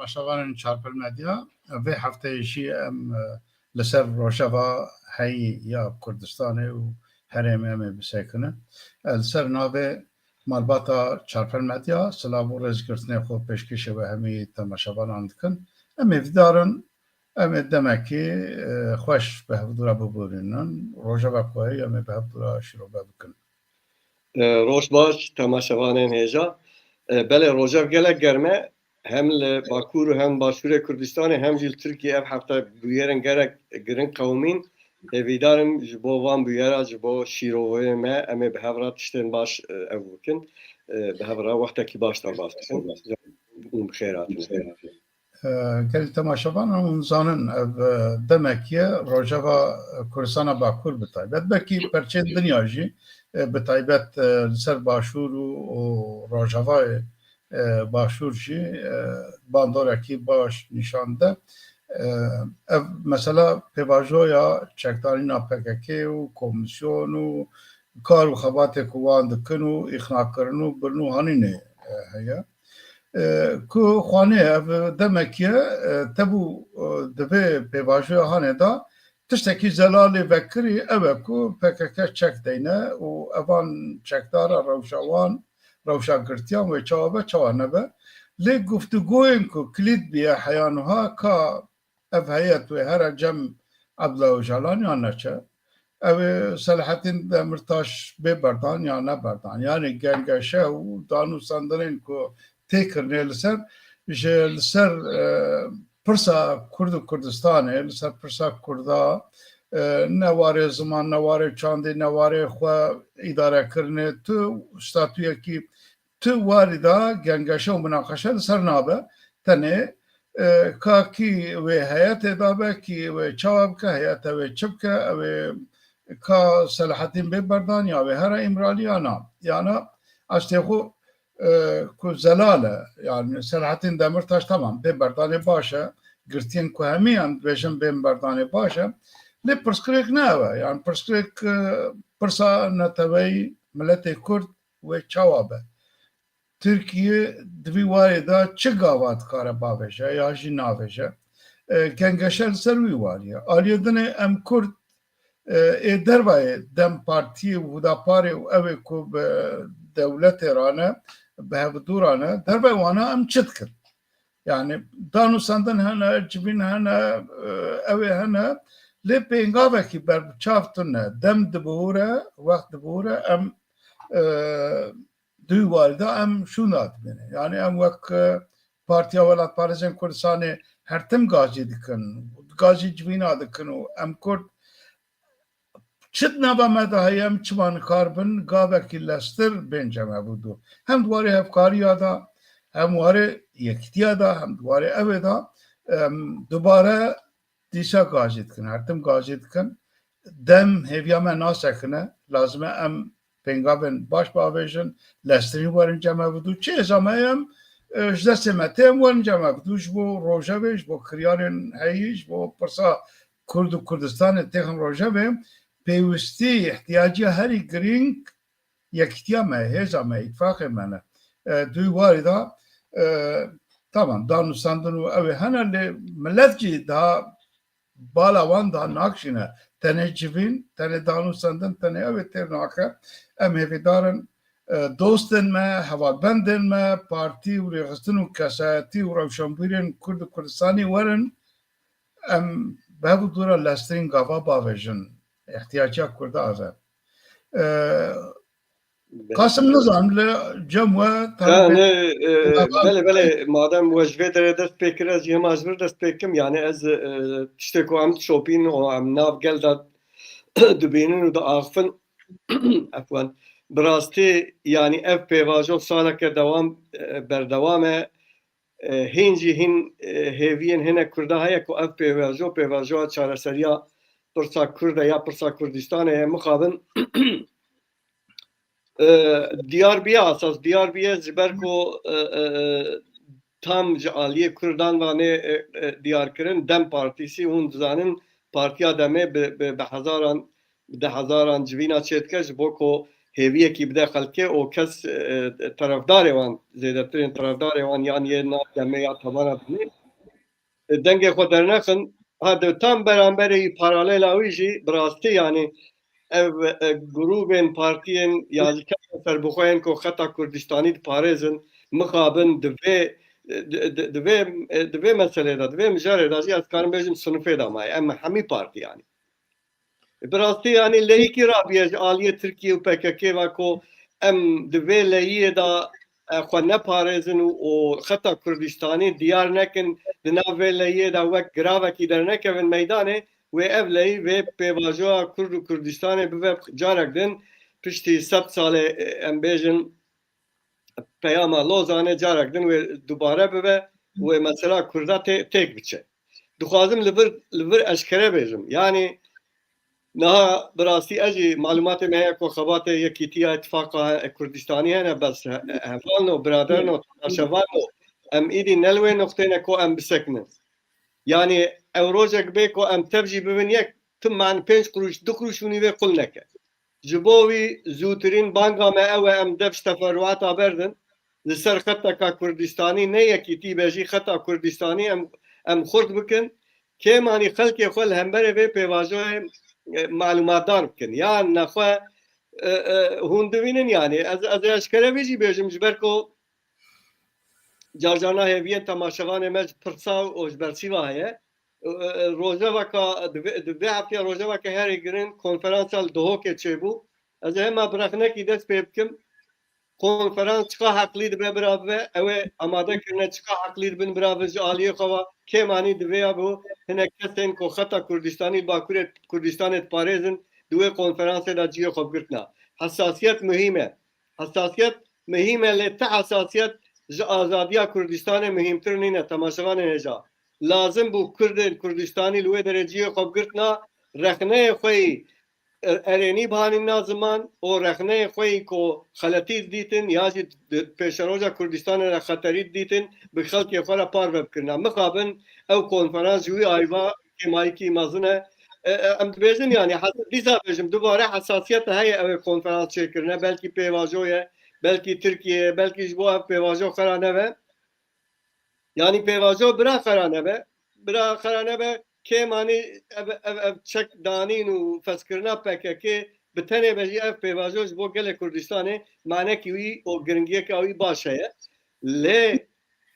تماشاوان چارپل مدیا و هفته ایشی ام لسر روشوا هی یا کردستان و هرم ام بسکنه لسر ناوه مالباتا چارپل مدیا سلام و رزگرتنه خود پیشکش و همی تماشاوان آندکن ام افدارن ام دمکی خوش به هفدورا ببورینن روشوا کوهی ام به هفدورا شروع بکن روش باش تماشاوانین هجا بله روجا گله گرمه هم باکور و هم باشور کردستان هم جیل ترکیه اف هفته بیارن گرن قومین ویدارم جبو وان بیارا جبو شیروه ما امی به هفرا تشتن باش اوکن به هفرا وقتا کی باش تر باش تکن اون بخیراتون گل تماشاوان اون زانن دمکیه روجا کردستان باکور بتایبت بکی پرچه دنیا جی بتایبت سر باشور و روجاوای باشور جی باندارکی باش نشانده مثلا پیواژویا چکداری ناپککی و کمیسیون و کار و خبات کوان دکن و اخناع کردن و برنو هنینه هیا که خانه دمکیه تبو دبی پیواژویا هنه دا تشتکی زلالی وکری اوه کو پککه چک دینه و اوان چکدار روشاگرتیان و چاوانه به لی گفتگوین که کلید بیه حیانوها که اف هیئت و هر جم عبدالله جلان یا نچه او صلاحتین دمرتاش ببردان یا نبردان یعنی گنگشه و دانو سندرین که تکرنه لسر پرسا کرد و کردستانه لسر پرسا کردا نواره زمان نواره چانده نواره خواه اداره کرنه تو ستاتویه کی تو واردا گنگشه و مناقشه لسر نابه تنه که و هیئت دابه کی و چواب که هیئت و چپ که و که صلاحتین ببردان یا و هر امرالی یا نه یعنی اشتیخو که زلاله یعنی صلاحتین دمرتاش تمام ببردان باشه گرتین که همیان بشن ببردان باشه لی پرسکریک نه یعنی پرسکریک پرسا نتوی ملت کرد و چوابه Türkiye dvivarida çi gavat kare baveje ya jî naveje gengeşel ser wî wariye aliyedine em Kurd ê dervayê dem partiyê û Hudaparê û ew ê ku bi dewletê rane bi hevdûrane dervayê wana em çi dikin yani danûsandin hene civîn hene ew ê hene lê pêngavekî berçav tune dem dibûre wext dibûre em دوی والده ام شونات بینه یعنی ام وقت پارتیا ولات پارزن کردستانی هرتم گازی دکن گازی جوینا دکن و ام کرد چت نبا مدهی ام چمان کاربن گاوه کی لستر بینجمه بودو هم دواره هفکاری دا هم دواره یکتیا دا هم دواره اوه دا دوباره دیسا گازی دکن هرتم گازی دکن دم هیویامه ناسکنه لازمه ام پنگابن باش باویژن لستری وارن جمع بودو چه زمانیم جدست متهم وارن جمع بودوش بو روجاویش بو کریارن هیش بو پرسا کرد و کردستان تخم روجاویم پیوستی احتیاجی هری گرینگ یکتیا هزا اتفاق منه دوی واری دا tamam دانو ساندنو اوه هنه ملت جی دا بالا وان دا ناکشینه تنه جوین تنه دانو سندن تنه اوه تر ناکه ام هفیدارن دوستن ما هوادبندن ما پارتی و ریغستن و کسایتی و روشنبیرن کرد و کردستانی ورن ام به bu dura lestrin gava bavejin ihtiyaca kurda ave Kasım nizam le cemwe bele madem vecve dere dest pekir ez yem azvir dest pekim yani ez tiştek o am şopin o am nav gel da dubinin da afın afwan براستی یعنی اف پیواژو سالا که دوام بردوامه هنجی هن هیوین هنه کرده های که اف پیواژو چارەسەریya پرسا کرده یا پرسا کردستانه مخابن دیاربیه اساس دیاربیه زبر کو tam caliye Kürdan vane diyar kirin dem partisi hun zanin partiya deme be hazaran civina çetkej boko هێویەکی بدە خەڵکێ ئەو کەس تەرەفدارێوان زێدەترین تەرەفدارێوان یان یە ناکەمە یا تەمانە بنێ دەنگێ خۆ دەرنەخن tam بەرامبەری پارالێلاویژی بڕاستی یانی ev grûvên partiyên yazîkar serbixweyên ku xeta Kurdistanî diparêzin mixabin divê meselê de divê mijarê de jî ez karim bêjim sinifê de maye em hemî partî yanî bi rastî yanî lehîkî rabiye ji aliyê Tirkiye û PKK ve ku em divê lehiyê de xwe neparêzin û xeta Kurdistanî diyar nekin di nav vê lehiyê de wek giravekî dernekevin meydanê wê ev lehî vê pêvajoya Kurd û Kurdistanê bibe carek din piştî 100 salê em bêjin peyama Lozanê carek din wê dubare bibe wê mesela Kurda têk biçe dixwazim li vir eşkere bêjim yanî niha bi rastî ez jî malumatê me heye ku xebatê Yekîtiya İttifaqa Kurdistanî hene bes hevalin û biraderin û temaşevan û em îdî ne li wê noxteyê ku em bisekinin yani ew rojek bê ku em tev jî bibin yek tim man 5 kuruş 2 kuruş hûnî vê qul neke ji bo wî zûtirîn banga me ew e em dev ji teferruata berdin li ser xeteka Kurdistanî ne yekîtî be jî xeta Kurdistanî em xurt bikin kêmanî xelkê xwe li hemberê vê pêvajoyê malumatdar bikin yan nexwe hûn dibînin yanî ez eşkere vê jî bêjim ji ber ku carcana hêviyên temaşevanê me ji pirsa û ji bersîva heye rojeveka divê heftêya rojeveke herî girin konferansa li Duhokê çêbû ez ê hema birexnekî dest pê bikim konferans çiqa heqlî dibe birabe ew ê amadekirine çiqa heqlî dibin birabe ji aliyê xwe ve kêmanî divê ya bû hinek kesên ku xeta Kurdistanî Bakurê Kurdistanê diparêzin di wê konferansê de ciyê xwe bigirtina hesasiyet mühîm e hesasiyet mühîm e lê te hesasiyet ji azadiya Kurdistanê mühîmtir nîne temaşevanê hêja lazim bû Kurdên Kurdistanî li wê dereciyê xwe bigirtina rexneyê xwe yî erênî bihanîna ziman û rexneyê xwe yî ku xeletî dîtin ya jî pêşeroja Kurdistanê re xeterî dîtin bi xelkê xwe re par vebikirina mixabin ew konferans ji wî ayva kêmayîkî mezin e em dibêjin yanî dîsa bêjim dubare hesasiyet heye ew ê konferans çêkirine belkî pêvajo ye belkî Tirkiye belkî ji bo ev pêvajo xera nebe yanî pêvajo bira xera nebe bira xera nebe kêmanî ev çek danîn û fezkirina PKK bi tenê ve jî ev pêvajo ji bo gelê Kurdistanê manekî wî û giringiyeka wî baş heye lê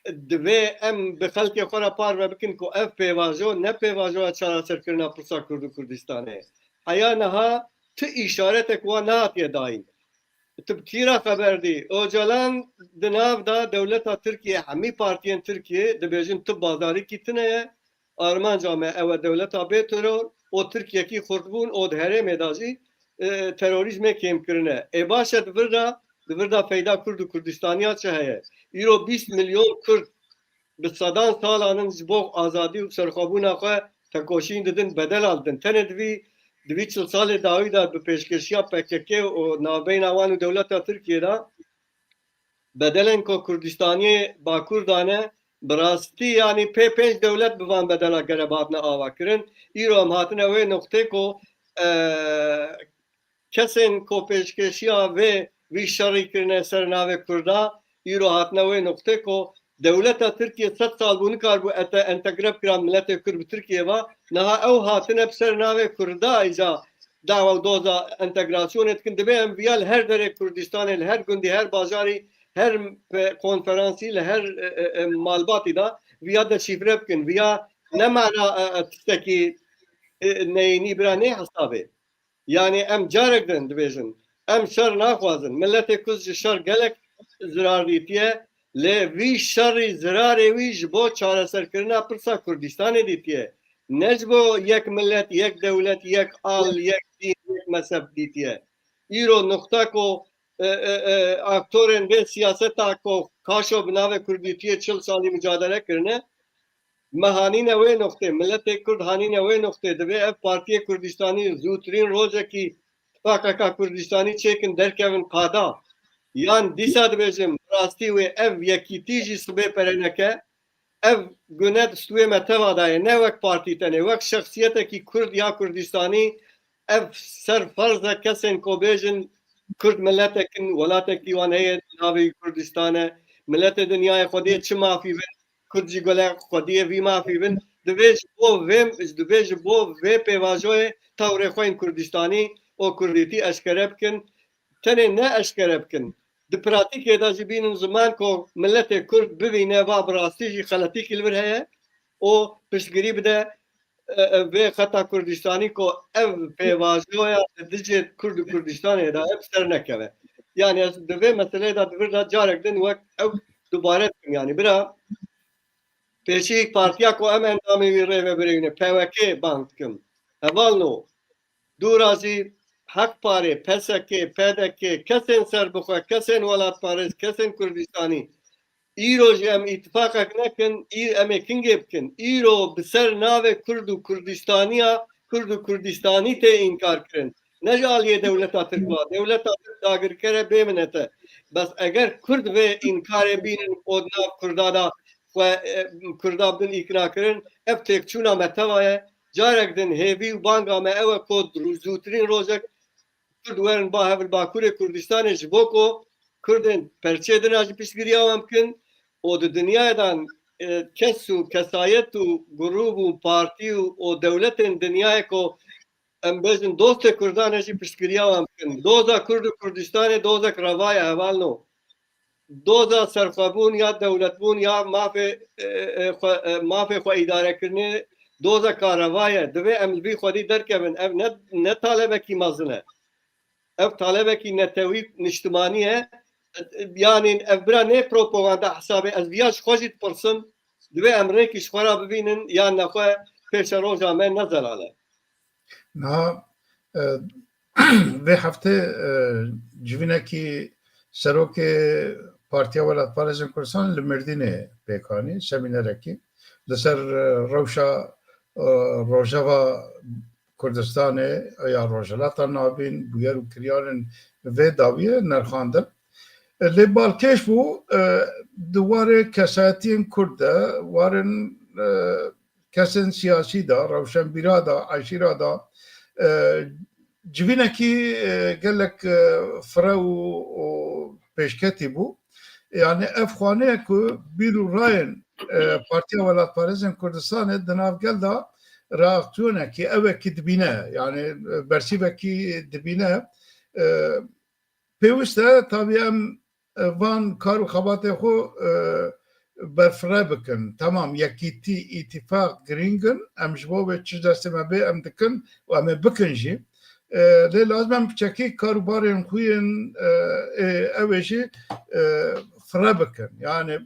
divê em bi xelkê xwe re par vebikin ku ev pêvajo ne pêvajoya çaraserkirina pirsa Kurd û Kurdistanê heya niha ti îşaretek wan nehatiye dayîn tibkîra xeberdî Öcalan di nav da dewleta Tirkiye hemî partiyên Tirkiye dibêjin tu bazarîkî tune ye armanca me ew e dewleta bê teror û Tirkiyekî xurtbûn û di herêmê da jî terorîzmê kêmkirine ê baş e di vir da feyda Kurd û Kurdistaniya çi heye îro 20 milyon Kurd bi sedan salan ji bo azadî û serxwebûna xwe tekoşîn didin bedel aldin tenê divî 40 salê dawî da bi pêşkeşiya PKK û navbeyna wan û dewleta Tirkiye da bedelên ku Kurdistaniyê Bakur dane bi rastî yanî pê 5 dewlet bi van bedela gereb hatine ava kirin îro em hatine wê noqtê ku kesên ku pêşkeşiya vê vî şerî kirine ser navê Kurda îro hatine wê noqtê ku dewleta Tirkiye 100 sal bû nikarbû entegre bikira milletê Kurd bi Tirkiye ve niha ew hatine bi ser navê Kurda îca dawa û doza entegrasyonê dikin dibe em viya li her derê Kurdistanê li her gundî her bajarî her konferansî li her malbatî da viya deşîfre bikin viya ne mana tiştekî neyînî bira nê hesabê yani em carek din dibêjin em şer naxwazin milletê Kurd ji şer gelek zirar dîtiye lê vî şerî zirarê wî ji bo çareserkirina pirsa Kurdistanê dîtiye ne ji bo yek millet yek dewlet yek al yek dîn yek mezheb dîtiye îro noqta ku aktorên vê siyaseta ku kaşo bi navê Kurdîtiye 40 salî mücadele kirine me hanîne wê noqtê milletê Kurd hanîne wê noqtê divê ev Partiya Kurdistanî zûtirîn rojekî Pakaka Kurdistanî çêkin derkevin qada yan dîsa dibêjim rastî wê ev yekîtî jî sibê pereneke ev gune stûyê me teva daye ne wek partî tenê wek şexsiyetekî Kurd ya Kurdistanî ev ser ferz e kesên ku bêjin کرد ملتکن ولاتکی وان هەیە ناوی کوردستانە ملەتە دنیای خودێ چ مافی بن کوردجی گۆلای خودیە وی مافی بن دەبێژ بۆ vê pêvajoyê tawrê xwe yên Kurdistanî û Kurdîtî eşkere bikin tenê ne eşkere bikin di pratikê de jî bînin ziman ku milletê Kurd bibîne va bi rastî jî xeletîkî li vir heye û piştgirî bide vê xeta Kurdistanî ku ev pêvajoya li dijî Kurd û Kurdistanê de ev ser nekeve yani ez di vê meseleyê de di vir de carek din wek ew dubare bikin yani bira pêşî partiya ku em endamê wî rê vebirîne PWK bang dikim hevalno dû razî Hekparê, PSK, PDK kesên serbixwe, kesên welatparêz, kesên Kurdistanî îro jî em îtifaqek nekin em ê kingê bikin îro bi ser navê Kurd û Kurdistaniya Kurd û Kurdistanî tê înkar kirin ne ji aliyê dewleta Tirk wa dewleta Tirk dagirkere bêminete bes eger Kurd vê înkarê bînin û nav Kurda da Kurda bin îkna kirin ev têkçûna me teva ye carek din hêvî û banga me ew e ku zûtirîn rojek Kurd werin ba hevil Bakurê Kurdistanê ji bo ku Kurdên perçê din jî piştgiriya wan bikin û di dinyayê de kes û kesayet û grûp û partî û dewletên dinyayê ku em bêjin dostê Kurdan jî piştgiriya wan bikin doza Kurd û Kurdistanê dozek reva ye hevalno doza serxwebûn ya dewletbûn ya mafê xwe îdarekirinê dozeka reva ye divê em li vî xwedî derkevin ev ne talebekî mezin e ev talebekî netewî niştimanî ye yani ev bira nê propaganda hesabê ez viya ji xwe jî dipirsim divê em rêkî ji xwe ra bibînin yan nexwe pêşa roja me nezelale niha vê heftê civînekî serokê Partiya Welatparêzên Kurdistanê li Mêrdînê pêkanî semînerekî li ser rewşa Rojava Kurdistanê ya Rojhilata navîn bûyer û kiryanên vê dawiyê nerxandin lê balkêş bû di warê kesayetiyên Kurd de warin kesên siyasî da rewşenbîra da eşîra da civînekî gelek fire û pêşketî bû yani ev xaneyek ku bîr û rayên Partiya Welatparêzên Kurdistanê di navgel da reaksiyonekî evekî dibîne yani bersîvekî dibîne pêwîst e tabî em van kar û xebatê xwe berfire bikin temam yekîtî îtîfaq girîngin em ji bo vê çi destê me bê em dikin û em ê bikin jî lê lazim em biçekî karûbarên xwe yên ew ê jî fire bikin yani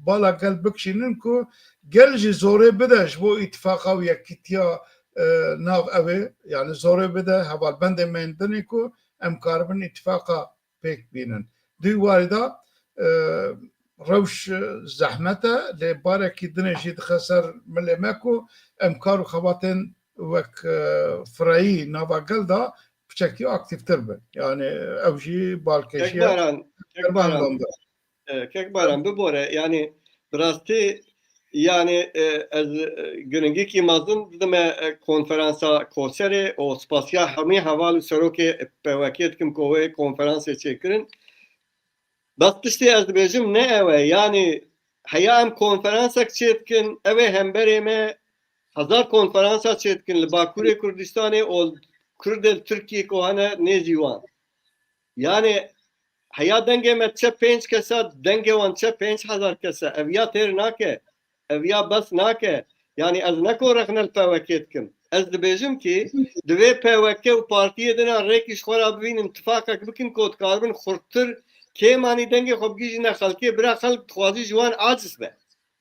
bala gel bikişînin ku gel jî zorê bide ji bo îtîfaqa û yekîtiya nav evê yani zorê bide hevalbendê me yên dinê ku em karibin îtîfaqa pêk bînin dî warî da rewş zehmet e lê barekî dinê jî dixe ser milê me ku em kar û xebatên wek fireyî nava gel da biçekî aktiftir bin yani ew jî balkêşiya Kekbaran bibore yani birastî yani ez giringekî mezin didime konferansa Koserê û spasiya hemî heval û serokê PWK dikim ku wê konferansê çêkirin bes tiştê ez dibêjim ne ew e yani heya em konferansek çê dikin ew ê hemberê me hezar konferansa çê dikin li Bakurê Kurdistanê û Kurdên Tirkiyê ku hene nêzî wan yani heya dengê me çe 5 kesa dengê wan çe 5000 kesa ev ya têr nake ev ya bes nake yani ez neko rexnel PWK dikim ez dibêjim ki divê PWK û partiyê din rêkî ji xwe ra bibînin tifaqek bikin ku dikarbin xurttir kêmanî dengê xwe bigîjîne xelkê bira xelk dixwazî ji wan aciz be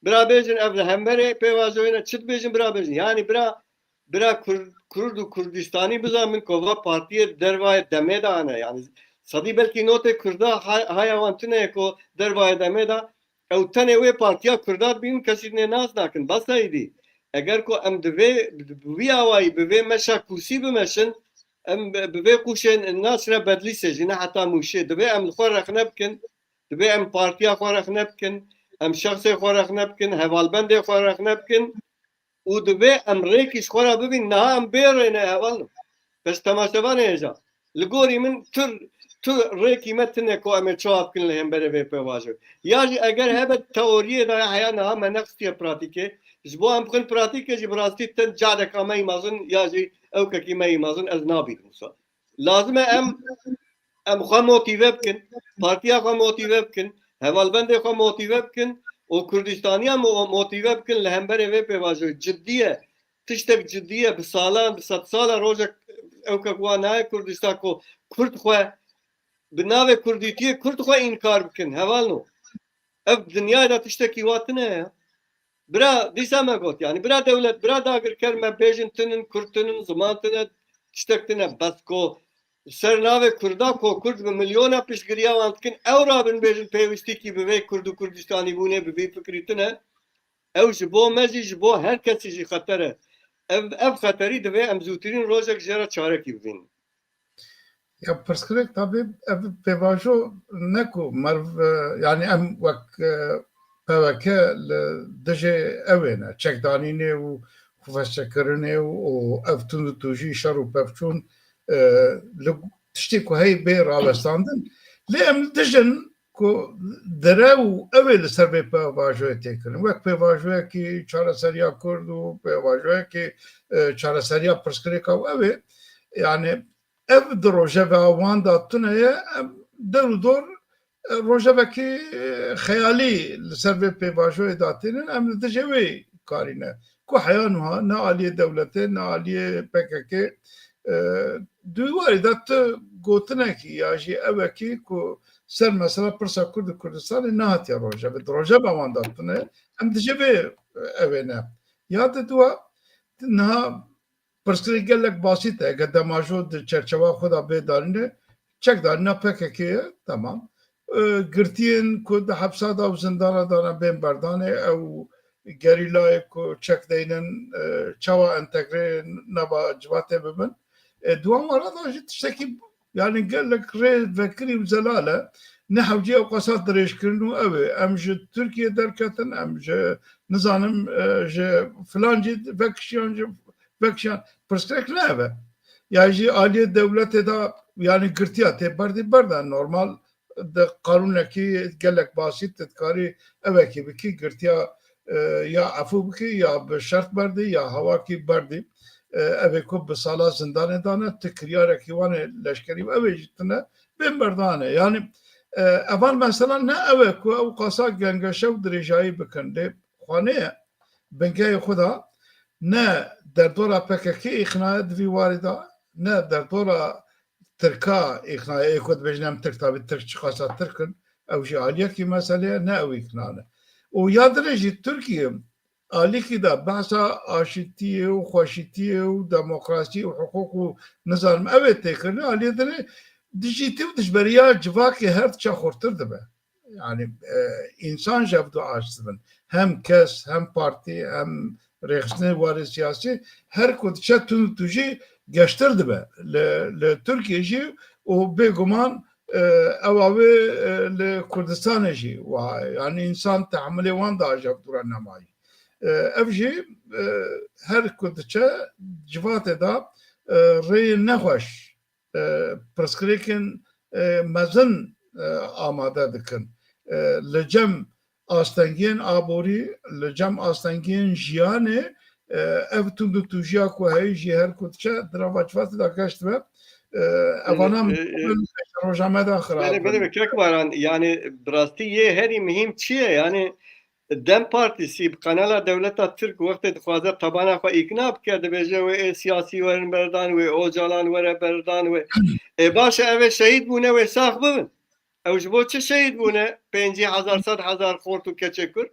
bira bêjin ev li hemberê pêvajoyîne çi dibêjin bira bêjin yani bira Kurd û Kurdistanî bizamin ku va partiyê dervayê demê de hene yani sadî belkî notê Kurda haya wan tune ku dervayê demê de ew tenê wê partiya Kurda bînin kesî nê nas nakin besa îdî eger ku em divê vî awayî bi vê meşa kursî bimeşin em bi vê qûşên nas re bedlî sêjîne heta mûşê divê em li xwe rexne bikin divê em partiya xwe rexne bikin em şexsê xwe rexne bikin hevalbendê xwe rexne bikin û divê em rêkî ji xwe ra bibîn niha em bê rê ne hevalin pes temaşevanê hêja li gorî min تو ریکی متنه کو ام چواب کن لهم بره به پواجو یا اگر هبت تئوریه دا حیانا هم نقصی پراتیکه جبو هم بخن پراتیکه جی براستی تن جاده کامی مازن یا جی او کی می مازن از نابی موسا لازمه ام خو موتیوه بکن پارتیا خو موتیوه بکن هوالبند خو موتیوه بکن و کردستانی هم موتیوه بکن لهم بره به پواجو جدیه تشتك جدية بسالان بسات سالة روجك او كواناي كردستان كو كرد خو بناوي كرديتيه كرد خو انكار بكن هوالنو اف دنيا دا تشتكي واتنا برا ديسا ما قلت يعني برا دولة برا داقر كلمة بيجن تنن كرتنن زمان تنن تشتكتنا بس كو سرناوي كردا كو كرد بمليونا پشگريا وانتكن او رابن بيجن پيوستي كي بوي كردو كردستاني بونه بوي فكريتنا او جبو مجي جبو هر كسي جي خطره اف خطری دوی ام زودترین روزک جرا چاره کی ببین یا پرسکرک tabi ev pevajo neko merv yani em wek peveke li dijî ew ne çekdanînê û xwestçekirinê û ev tund û tujî şer û pevçûn li tiştê ku hey bê rawestandin lê em dijin ku dere û ew ê li ser vê pevajoyê têkirin wek pevajoyekî çareseriya Kurd û pevajoyekî çareseriya pirsgirêka ew ê yani ev di rojeva wan da tuneye der û dor rojevekî xeyalî li ser vê pêvajoyê da tênin em li dijî wê karîne ku heya wiha ne aliyê dewletê ne aliyê PKK di warî de tu gotinekî ya jî evekî ku ser mesela pirsa Kurd û Kurdistanê nehatiye rojevê di rojeva wan da tune em dijî vê evê ne ya di duwa niha pirsgirêk gelek basît e eger demajo di çerçeva xwe da bêdanîne çekdanîna PKK'ye tamam girtiyên ku di hepsa da û zindana dane bên berdanê ew gerîlayê ku çek deynin çawa entegrê nava civatê bibin duwan wara da jî tiştekî yani gelek rê vekirî û zelal e ne hewcî ew qasa dirêjkirin û ew ê em ji Tirkiye derketin em ji nizanim ji filan cî vekişiyan ji vekişiyan pirsgirêk ne ev e ya jî aliyê dewletê da yani girtiya tê berdî berda normal di qanûnekî gelek basît tu dikarî evekî bikî girtiya ya efû bikî ya bi şert berdî ya hewakî berdî evê ku bi sala zindanê dane tu kiryarekî wanê leşkerî ew ê jî tune bên berdane yani evan mesela ne ew e ku ew qasa gengeşew dirêjayî bikin lê xwaneye bingehê xwe da ne derdora PKK îxnayê divî warî da ne derdora Tirka îxnayê ku dibêjin em Tirk tabî Tirk çi qasa Tirkin ew jî aliyekî meseleye ne ew îxnane û ya dirê jî Tirkiye alîkî da behsa aşîtiyê û xweşîtiyê û demokrasî û hiqûq û nizanim ew ê têkirinê aliyê dirê dijîtî û dijberiya civakê her ça xurtir dibe yani însan ji ev du aciz dibin hem kes hem partî hem rêxistinê warê siyasî her ku diçe tund û tujî geştir dibe li Tirkiye jî û bêguman ew wê li Kurdistanê jî yani însan tehemilê wan da ji ev dûra nemayî ev jî her ku diçe civatê da rêyên nexweş pirsgirêkên mezin amade dikin li cem astengiyên aborî li cem astengiyên jiyanê ev tund û tujiya ku heyî jî her ku diçe di nava civatê da geş dibe evana rojame da xirab benim kek varan yani birastî yê herî mühim çi ye yani Dem Partisi kanala devleta Türk wextê dixwaze tabana xwe îkna bike dibêje wê ê siyasî werin berdan wê ocalan were berdan wê baş ev ê şehîd bûne wê sax bibin ew ji bo çi şehîd bûne 5,000 xort û keçê Kurd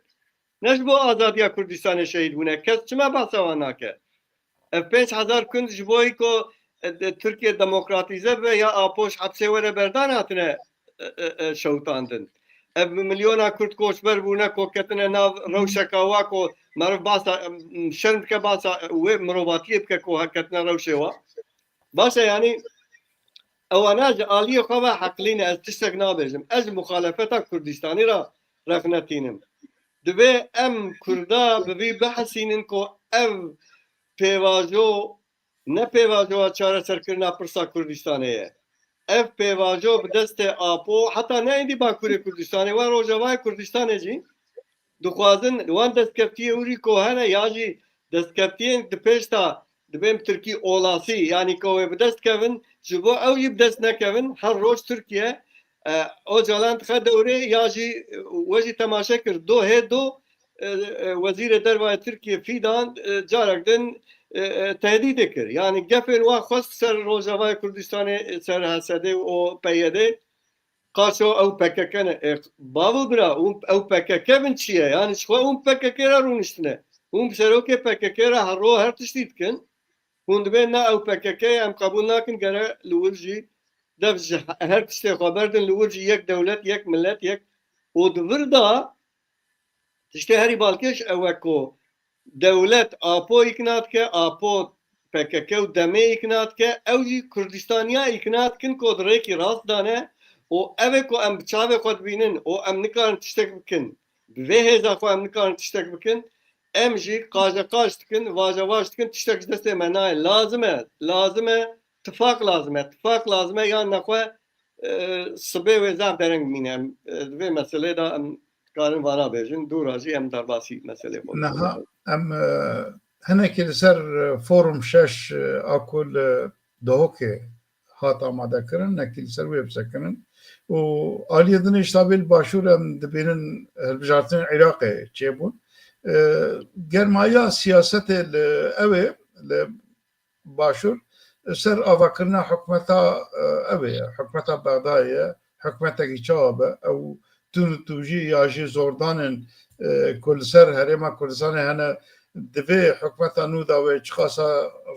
ne ji bo azadiya Kurdistanê şehîd bûne kes çima behsa wan nake ev 5,000 Kurd ji bo ku Türkiye demokratîze be ya apoş hepsê were berdan hatine şewtandin ev milyona Kurd koçber bûne koketine nav rewşeka wa ku meriv basa şerm dike basa wê mirovatiyê bike ku haketine rewşê wa başa yani ewana ji aliyê xwe ve heqlîne ez tiştek nabêjim ez muxalefeta Kurdistanî ra rexnetînim divê em Kurda bi vî behesînin ku ev pêvajo ne pêvajoya çareserkirina pirsa Kurdistanê ye ev pêvajo bi destê Apo heta ne êdî Bakurê Kurdistanê wa Rojavayê Kurdistanê jî dixwazin wan destkeftiyê wî ko hene ya jî destkeftiyên di pêş ta dibên Tirkî olasî yanî ku wê bi dest kevin ji bo ew jî bi dest nekevin her roj Tirkiye o calan dixe dewrê ya jî we jî temaşe kir do hê do Wezîrê Derve Tirkiye Fîdan carek din tehdîdê kir yani gefên wan xwest ser Rojavayê Kurdistanê ser Hesedê û PYD qaşo ew PKK ne bavê bira ew PKK bin çi ye yani xwe hûn PKK re rûniştine hûn bi serokê PKK re her ro her tiştî dikin hûn dibên na ew PKK em qebûl nakin gere li wir jî dev ji her tiştê xwe berdin li wir jî yek dewlet yek millet yek û di vir da tiştê herî balkêş ew e ku dewlet Apo îkna dike Apo PKK û demê îkna dike ew jî Kurdistaniya îkna dikin ku di rêkî rast dane û ev ê ku em bi çavê xwe dibînin û em nikarin tiştek bikin bi vê hêza xwe em nikarin tiştek bikin em jî qajeqaş dikin vajevaş dikin tiştek ji destê me nayê lazim e tifak lazim e yan nexwe sibê wê zav dereng bimîne di vê meselê da em karin vana bêjin dûra jî em derbasî meselê xwe Neha em hinekî li ser forum şeş akul dohokê hat amadekirin nekî li ser wê bisekirin û aliyê din îştabil başûr em dibînin hilbijartinên Iraqê çêbûn germaya siyasetê li ew li başûr ser avakirina hikûmeta ew ê hikûmeta Bexdayê ye hikûmetekî çawa be ew tûn tû jî ya jî zordanên ku li ser Herêma Kurdistanê hene divê hikûmeta nû da wê çiqasa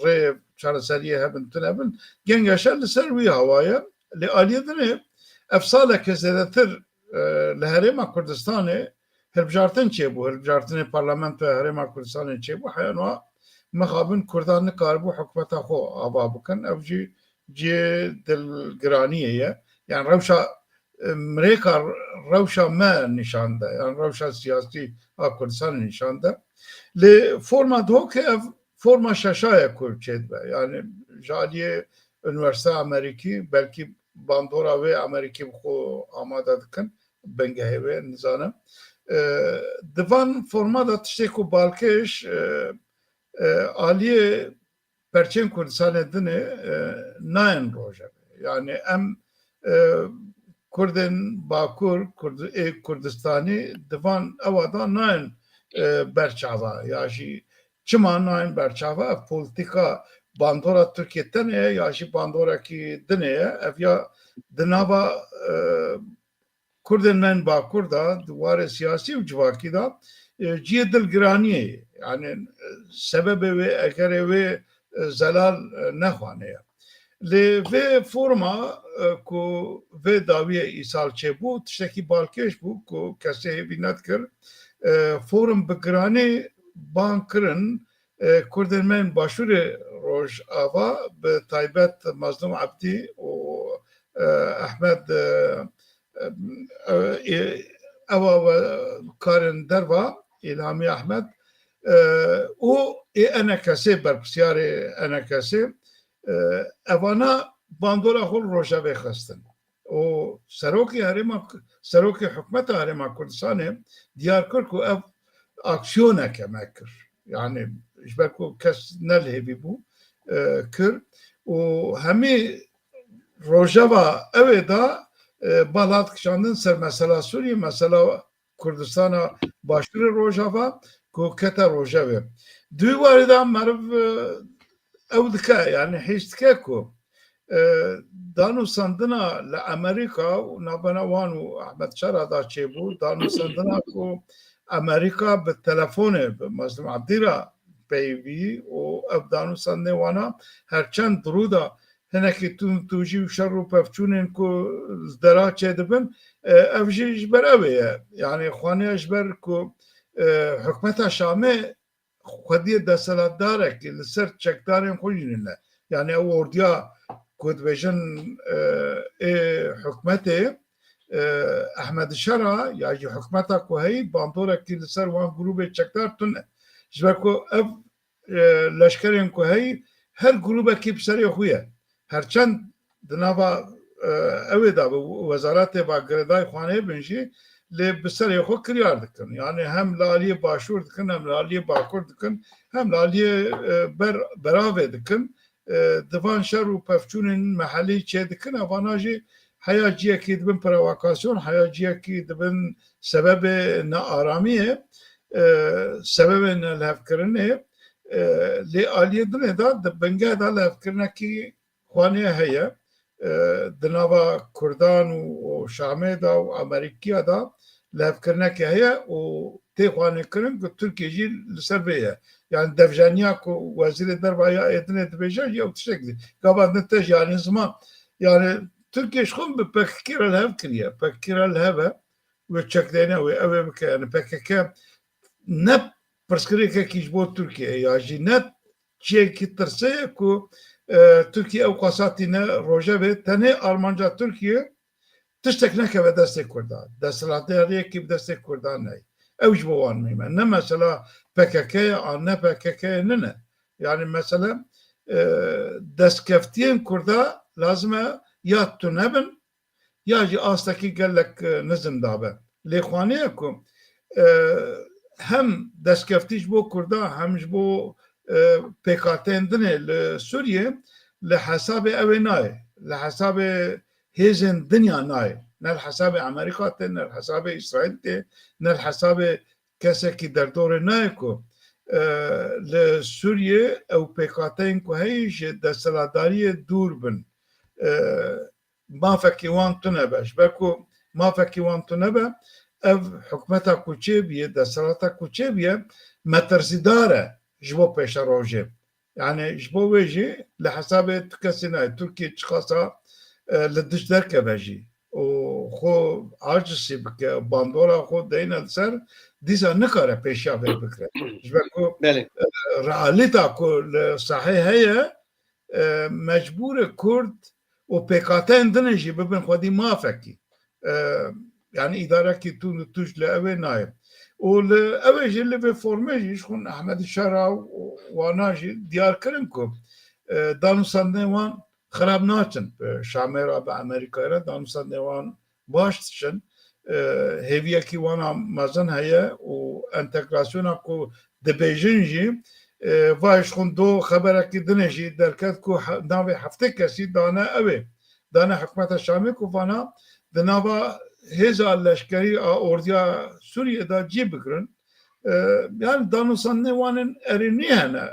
rê çareseriyê hebin tune bin gengeşe li ser wî hawaya lê aliyê dinê ev saleke zêdetir li Herêma Kurdistanê hilbijartin çêbû hilbijartinê parlamentoya Herêma Kurdistanê çêbû heyan wa mixabin Kurdan nikaribû hikûmeta xwe ava bikin ev jî cihê dilgiraniyê ye yani rewşa mirêka rewşa me nîşan de yani rewşa siyasî a Kurdistanê nîşan de lê forma dohokê ev forma şeşa ye ku çêdibe yani ji aliyê Üniversiteya Amerîkî belkî bandora wê Amerîkî bi xwe amade dikin bingehê wê nizanim di van forma da tiştê ku balkêş aliyê perçên Kurdistanê dinê nayên rojevê yani em Kurdên Bakur Kurdistanî di van ewa da nayên berçava ya jî çima nayên berçava ev polîtika bandora Tirkiye tenê ye ya jî bandorekî dinê ye ev ya di nava Kurdên men Bakur da di warê siyasî û civakî da cihê dilgiraniyê ye yani sebebê wê egerê wê zelal nexwane ye lê vê forma ku vê dawiyê îsal çêbû tiştekî balkêş bû ku kesê hêvî nedikir forum bi giranî ban kirin Kurdên me yên başûrê Rojava bi taybet Mazlûm Ebdî û Ehmed ewa karên derva İlhami Ehmed û enekesê berpirsiyarê enekesê evana bandora xwe Rojavê xistin û serokê Herêma serokê hikûmeta Herêma Kurdistanê diyar kir ku ev aksiyoneke me kir yani ji ber ku kes nelhêvî bû kir û hemî rojava evê da balat kişandin ser mesela Sûriye mesela Kurdistana başûrê Rojava ku kete Rojavê duy warî da meriv ew dike yani hêç dike ku danûsandina li Amerîka û navbena wan û Ehmed Şara da çêbû danûsandina ku Amerîka bi telefonê bi Mazlûm Ebdî ra peyvî û ev danûsandinê wana herçend dirû hinekî tûn jî û şer û pevçûnên ku dera çêdibin ev jî ji ber ew ye yani xwaniya ji ber ku hikûmeta Şamê xwediyê desthilatdarekî li ser çekdarên xwe jî ne yani ew orduya ku dibêjin hikûmetê Ehmed Şara ya jî hikûmeta ku heyî bandorekî li ser wan grûpê çekdar tune ji ber ku ev leşkerên ku heyî her grûpekî bi serê xwe ye herçend di nava اوی دا وزارت باگردای خانه بنجی لی بسر خو کریار دکن یعنی هم لالی باشور دکن هم لالی باکور دکن هم لالی براوه دکن دوان شر و پفچون محلی چه دکن اواناجی حیاجیه که دبن پروکاسیون حیاجیه که دبن سبب نارامیه سبب نلهفکرنه لی آلیه دنه دا دبنگه دا لهفکرنه که خوانه هیه دناوا کردان و شامه دا و امریکیا دا لهفکرنه که هیه و تی خوانه کرن که ترکیه جی لسر بیه yani devjanyak vazir derbaya etine dibêje ya tişekli gabandın te yani zaman yani Türkiye şun bi PKK hev kiriye PKK hev ve çekdene ve ev bike yani PKK ne perskirike ki bo Türkiye ya jinet çeki terse ku Türkiye ev qasatine roja ve tane Almanca Türkiye tiştek ve destek kurda destekleri ki destek kurda ne ev jboan mıyım ne mesela PKK an ne PKK ne yani mesela deskeftiyen kurda lazım ya tunebin ya ji astaki gelek nizm dabe lexwaniye ku hem deskeftiş bu kurda hem bu PKK'ndine le Suriye le hesabı evinay le hesabı hezin dünya nay ne hesabı Amerika te ne hesabı İsrail te ne hesabı keseki derdore nay ku le Suriye ev PKK'in ku heyiş deseladariye dur bin mafeki wan tunebeş beku mafeki wan tunebe ev hükümeta kuçebiye deselata kuçebiye meterzidare jbo peşa roje yani jbo veji le hesabı tkesine Türkiye çıkasa le dış derke veji o xo acisi bike bandora xo deyne ser disa nikare peşa ver bikre jbeku realita ku sahih heye mecbur Kurd و PKK'nin dınıcı bibin xwedî mafekî yani idarekî tu tuj li ew nayê û li ew jî li vê formê jî xwin Ehmedî Şera wana jî diyar kirin ku danûsandinên wan xerab naçin Şamê re bi Amerîkayê re danûsandinên wan baş diçin hêviyekî wana mezin heye û entegrasyona ku dibêjin jî vay şun do xeberekî dinê jî derket ku navê heftê kesî dane ew ê dane hikûmeta Şamê ku vana di nava hêza leşkerî a orduya Sûriyê da cî bikirin yani danûsandinê wan ên erênî hene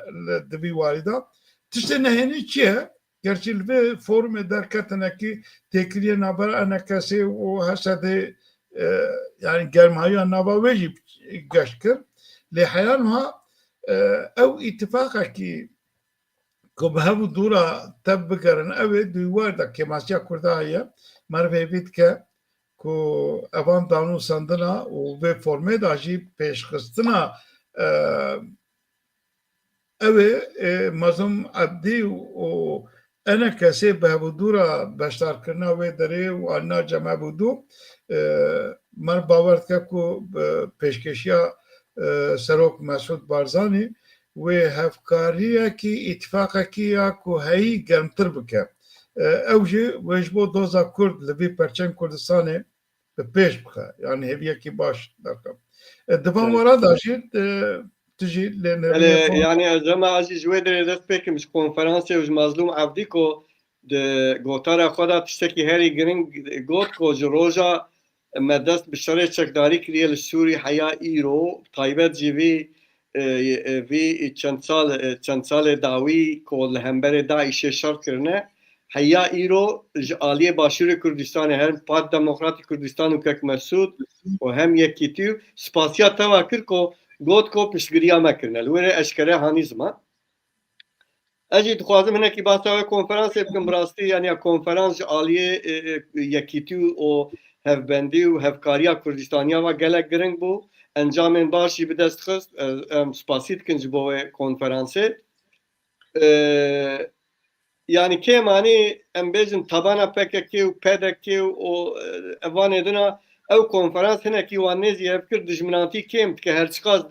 di vî warî da tiştê nehênî çi ye gerçi li vê forumê derketinekî têkiliyê navbera enekesê û Hesedê yani germaya nava wê jî geşt kir lê heya wiha ew îtifaqekî ku bi hevû dûra tev bigerin ew ê dûwar da Kêmasiya Kurda heye merivê vî dike ku evan danûsandina û vê formê da jî pêşxistina ew ê mezin Ebdî û enekesê bi hevû dûra beşdarkirina wê derê û alina cemebûdû mer bawer dike ku pêşkeşiya Serok Mesud Barzanî wê hevkariyekî îtifaqekî ya ku heyî germtir bike ew jî wê ji bo doza Kurd li vî perçem Kurdistanê bi pêş bixe yani hêviyekî baş derkem divan wara da jî tu jî lê yani Cema Aziz wê derê dest pêkim ji konferansê ji Mazlûm Ebdî ku di gotara xwe da tiştekî herî giring got ku ji roja me dest bi şerê çekdarî kiriye li Sûrî heya îro taybet jî vî çend salê dawî ku li hemberê Daişê şer kirine heya îro ji aliyê Başûrê Kurdistanê hem Parti Demokratîk Kurdistan û Kek Mesûd û hem Yekîtî spasiya te ve kir ku got ku piştgiriya me kirine li wê re eşkere hanî ziman ez jî dixwazim hinekî bahsa wê konferansê bikim bi rastî yani konferans ji aliyê Yekîtî û hevbendî û hevkariya Kurdistaniya ve gelek giring bû encamên baş jî bi dest xist em spasî dikin ji bo wê konferansê yani kêmanî em bêjin tabana PKK û PDK û evanê dina ew konferans hinekî wan nêzî hev kir dijminatî kêm dike her çiqas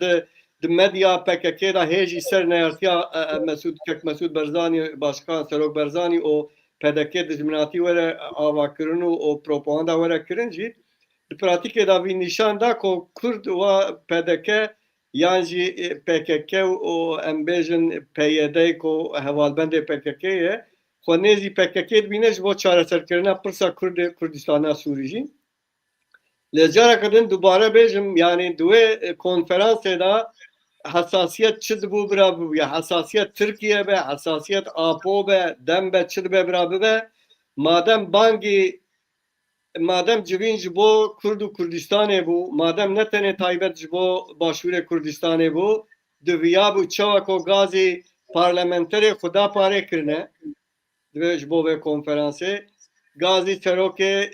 di medya PKK da hêjî ser neyartiya Kek Mesûd Barzanî Başkan Serok Barzanî û PDK dijminaتی were avakirin û propaganda were kirin jî di pratikê da vî nîşan da ku Kurd wa PDK yan jî PKK û em bêjin PYD ku hevalbendê PKK ye xwe nêzî PKK dibîne ji bo çareserkirina pirsa Kurdistana Sûrî jî. Lê careke din dubare bêjim yani di wê konferansê da hassasiyet çi dibû bira bû ya hassasiyet Tirkiye be, hassasiyet APO be, dem be, çi dibe bira bibe madem civîn ji bo Kurd û Kurdistanê bû, madem ne tenê taybet ji bo Başûrê Kurdistanê bû, diviya bû çawa ku gazê parlamenterê xuda parê kirine divê ji bo vê konferansê gazê serokê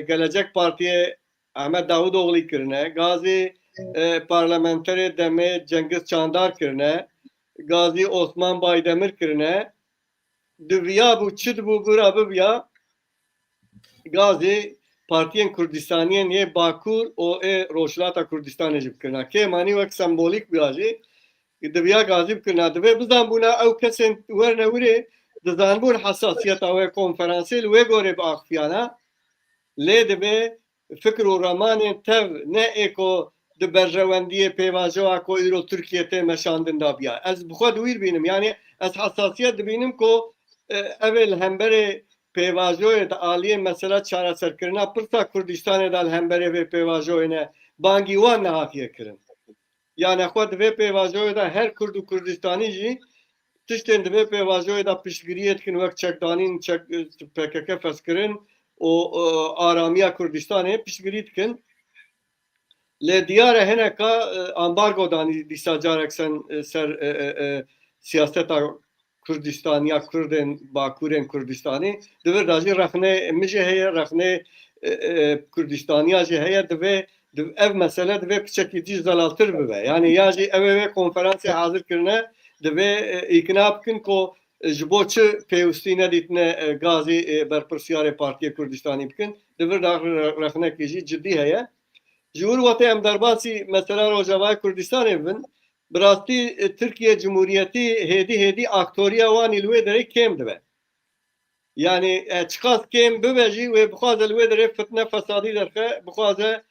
Gelecek Partiye Ahmet Davutoğlu kirine, gazê parlamenterê demê Cengiz Çandar kirine, gazê Osman Baydemir kirine, diviya bû çi dibû bira bibiya gazê Partiyên Kurdistaniyên yê Bakur û Rojhilata Kurdistanê jî bikirina. Kêmanî wek sembolîk bûya jî diviya gazî bikirina. Divê bizanbûna ew kesên werne wirê dizanbûn hesasiyeta wê konferansê li wê gorê biaxiviyana lê dibe fikir û ramanên tev ne ê ku di berjewendiyê pêvajoya ku îro Tirkiye tê meşandin da biya. Ez bi xwe dwîr bînim yani ez hesasiyet dibînim ku ev ê li hemberê pêvajoyê de aliyê mesela çareserkirina pirsa Kurdistanê da li hemberê vê pêvajoyê ne bangî wan nehatiye kirin. Yani xwe di vê pêvajoyê da her Kurd û Kurdistanî jî tiştên di vê pêvajoyê da piştgiriyê dikin wek çekdanîn PKK feskirin û aramiya Kurdistanê piştgirî dikin. Lê diyar e hineka ambargo danî dîsa carek ser siyaseta Kurdistaniya Kurdên Bakurên Kurdistanê divê da jî rexne min jî heye rexne Kurdistaniya jî heye divê ev mesele divê piçekî dîş zelaltir bibe. Yani ya jî ev ê konferansê hazir kirine divê îkna bikin ku ji bo çi pêwîstî nedîtine gazê berpirsyarê Partiyê Kurdistanê bikin divê da rexnekî jî ciddî heye. Ji wir wetê em derbasî mesela Rojavayê Kurdistanê bibin bi rastî Tirkiye Cumhuriyetî hêdî aktoriya wan li wê derê kêm dibe. Yani çiqas kêm bibe jî wê bixwaze li wê derê fitne fesadî derxe bixwaze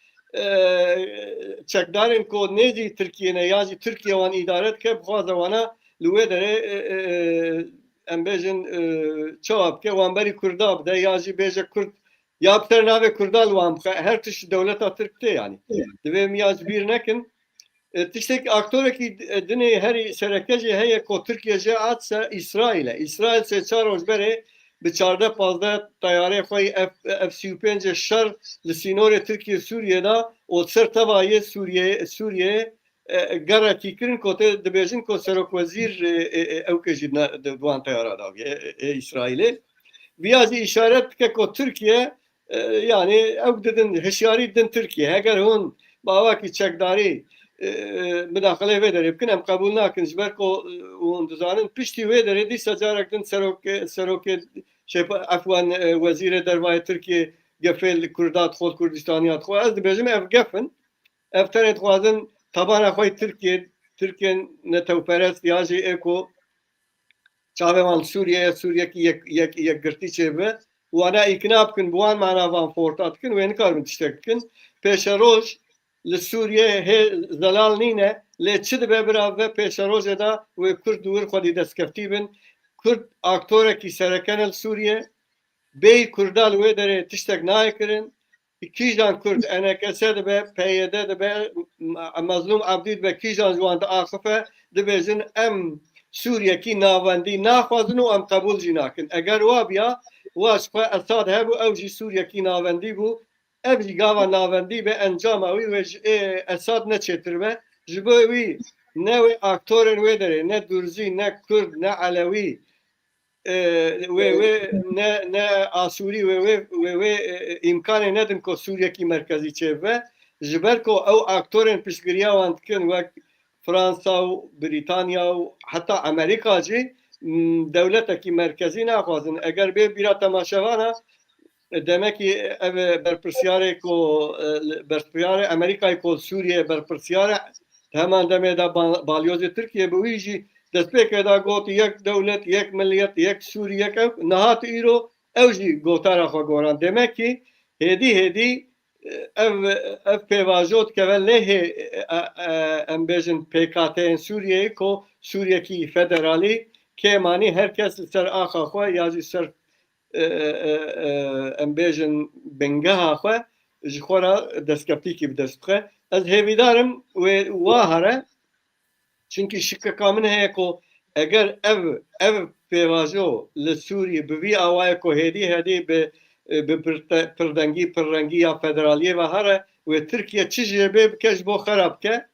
çekdarên ku nêzî Tirkiye ne ya jî Tirkiye wan îdare dike bixwaze wana li wê derê em bêjin çawa bike wan berî Kurda bide ya jî bêje Kurd ya bi ser navê Kurda li wan bixe her tişt dewleta Tirk tê yani. Divê em ya ji bîr nekin tiştekî aktorekî dinê herî sereke jî heye ku Tirkiye jê atse İsraîl'e. İsraîl sê çar roj berê bi 14-15 tayarê xwe F-35 şer li sînorê Tirkiye Sûriye da û ser tevayê Sûriye gerekî kirin ku tê dibêjin ku serokwezîr ewkê jî di wan tayara daviye İsraîlê. Viya jî işaret dike ku Tirkiye yani ew didin hişyarî didin Tirkiye heger hûn bawakî çekdarî müdaxile vê derê bikin em qebûl nakin ji ber ku hûn dizanin piştî vê derê dîsa carek din serokê efwan wezîrê dervayê Tirkiye gefê li Kurda dixwaz Kurdistaniya dixwaz ez dibêjim ev gefin ev tenê dixwazin tabana xwe Tirkiye netewperest ya jî ê ku çavê wan Sûriyekî yekgirtî çêbe wana îkna bikin bi wan mana van forta dikin wê nikarbin tiştek bikin pêşeroj li Sûriye hê zelal nîne lê çi dibe bira ve pêşerojê da wê Kurd wir xwedî destkeftî bin Kurd aktorekî sereke li Sûriye bêyî Kurda li wê derê tiştek nayê kirin kîjan Kurd NKS dibe PYD dibe Mezlûm Abdî dibe kîjan ji wan diaxife dibêjin em Sûriyekî navendî naxwazin û em qebûl jî nakin. Eger wa biya wa ji xwe Esad hebû ew jî Sûriyekî navendî bû ev jî gava navendî be encama wî wê ji Esad neçêtirbe ji bo wî ne wê aktorên wê derê ne Durzî ne Kurd ne Elewî ne Asûrî wê îmkanê nedin ku Sûriyekî merkezî çêbibe ji ber ku ew aktorên piştgiriya wan dikin wek Fransa û Brîtanya û heta Amerîka jî dewletekî merkezî naxwazin eger bê bîra temaşevana demekî ev berpirsyarê ku Amerîkayê ku Sûriye berpirsiyare heman demê de balyozê Tirkiye bi wî jî دەستپێکە دا گوت یەک دەولەت یەک ملیەت یەک سووریەکە نەهات ئیرۆ ئەو ژی گۆتارە خۆ گۆران دەمەکی هێدی ev pêvajot keve lehê em bêjin PKT'yên Sûriyeyê ku Sûriyekî federalî kêmanî herkes li ser axa xwe ya jî ser em bêjin bingeha xwe ji xwe re destkeftîkî bi dest bixe. Ez hêvîdarim wê wa here çünkü şikeka min heye ku eger ev pêvajo li Sûriyê bi vî awayê ku hêdî bi pirdengî ya federaliyê ve here wê Tirkiye çi jê bê bike ji bo xerab bike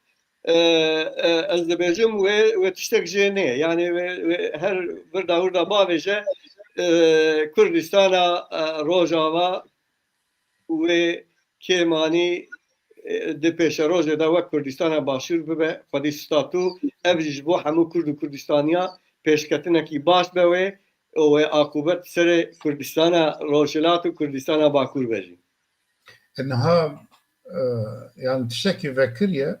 ez dibêjim wê tiştek jê neye yani her virda wirda bavê je Kurdistana Rojava wê kêmanî di pêşerojê de wek Kurdistana Başûr bibe xwedî statû ev jî ji bo hemû Kurd û Kurdistaniya pêşketinekî baş be wê akûbet serê Kurdistana Rojhilat û Kurdistana Bakur bejî. انها يعني تشتكي فكرية